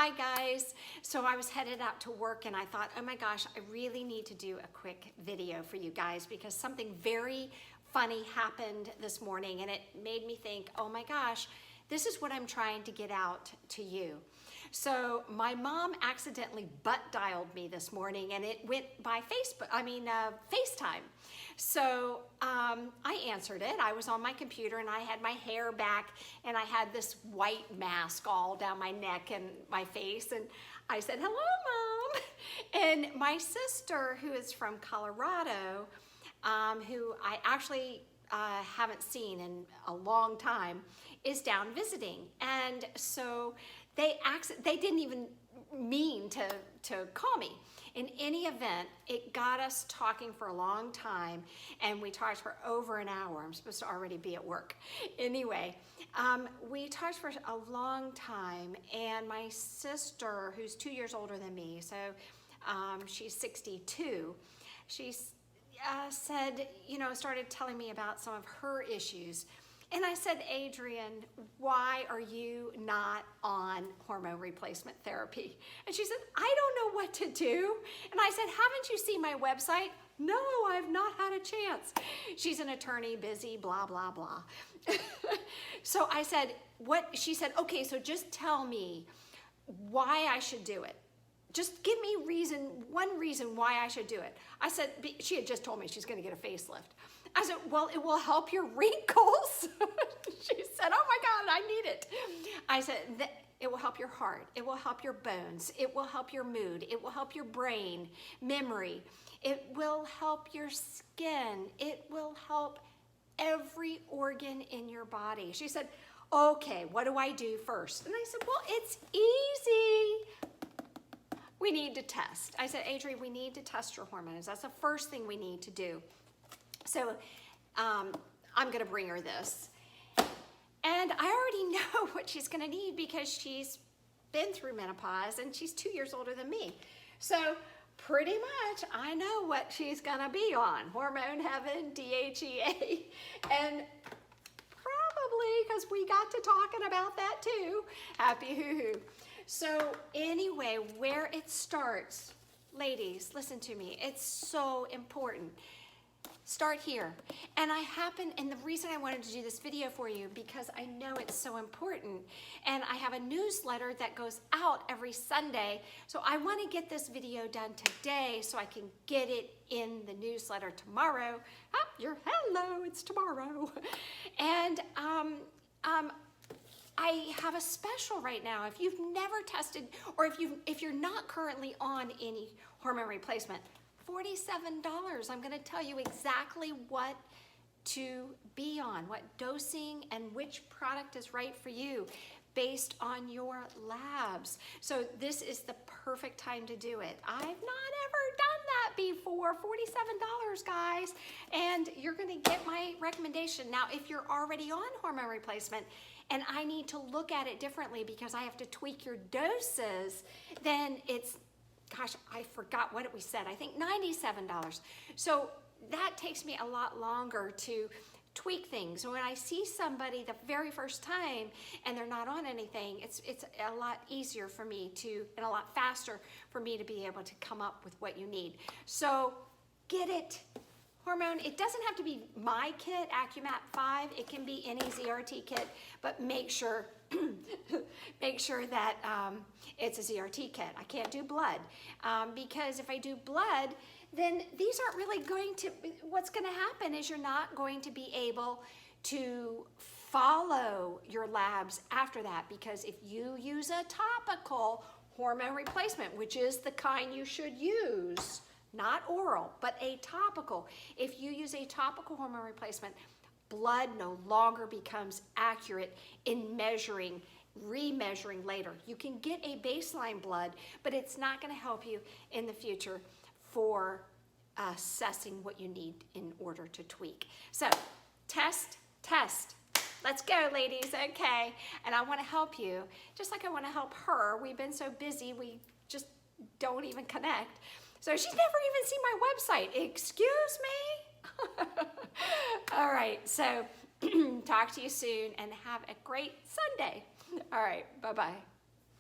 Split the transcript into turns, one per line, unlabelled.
Hi guys. So I was headed out to work and I thought, oh my gosh, I really need to do a quick video for you guys because something very funny happened this morning and it made me think, oh my gosh, this is what I'm trying to get out to you. So my mom accidentally butt dialed me this morning and it went by FaceTime. So I answered it. I was on my computer and I had my hair back and I had this white mask all down my neck and my face. And I said, hello, Mom. And my sister, who is from Colorado, who I actually haven't seen in a long time, is down visiting. And so they didn't even mean to call me. In any event, it got us talking for a long time, and we talked for over an hour. I'm supposed to already be at work. Anyway, we talked for a long time, and my sister, who's 2 years older than me, so she's 62, she said, started telling me about some of her issues. And I said, Adrian, why are you not on hormone replacement therapy? And she said, I don't know what to do. And I said, haven't you seen my website? No, I've not had a chance. She's an attorney, busy, blah, blah, blah. So I said, what? She said, okay, so just tell me why I should do it. Just give me one reason why I should do it. I said, she had just told me she's going to get a facelift. I said, well, it will help your wrinkles. She said, oh my God, I need it. I said, it will help your heart. It will help your bones. It will help your mood. It will help your brain, memory. It will help your skin. It will help every organ in your body. She said, okay, what do I do first? And I said, well, it's easy. We need to test. I said, Adrian, we need to test your hormones. That's the first thing we need to do. So I'm gonna bring her this. And I already know what she's gonna need because she's been through menopause and she's 2 years older than me. So pretty much I know what she's gonna be on. Hormone Heaven, DHEA, and probably, because we got to talking about that too, happy hoo-hoo. So anyway, where it starts, ladies, listen to me, it's so important. Start here. And the reason I wanted to do this video for you, because I know it's so important. And I have a newsletter that goes out every Sunday. So I want to get this video done today so I can get it in the newsletter tomorrow. Hello, it's tomorrow. And I have a special right now. If you've never tested, or if you're not currently on any hormone replacement, $47. I'm gonna tell you exactly what to be on, what dosing and which product is right for you based on your labs. So this is the perfect time to do it. I've not ever done that before, $47, guys. And you're gonna get my recommendation. Now, if you're already on hormone replacement and I need to look at it differently because I have to tweak your doses, then it's, gosh, I forgot what we said. I think $97. So that takes me a lot longer to tweak things. When I see somebody the very first time and they're not on anything, it's a lot easier for me to, and a lot faster for me to be able to come up with what you need. So get it. Hormone, it doesn't have to be my kit, AccuMap 5. It can be any ZRT kit, but make sure that it's a ZRT kit. I can't do blood because if I do blood, then these aren't really going to, what's gonna happen is you're not going to be able to follow your labs after that, because if you use a topical hormone replacement, which is the kind you should use, not oral, but a topical. If you use a topical hormone replacement, blood no longer becomes accurate in remeasuring later. You can get a baseline blood, but it's not going to help you in the future for assessing what you need in order to tweak. So test. Let's go, ladies, okay? And I want to help you, just like I want to help her. We've been so busy, we just don't even connect. So she's never even seen my website. Excuse me? All right, so talk to you soon and have a great Sunday. All right, bye-bye.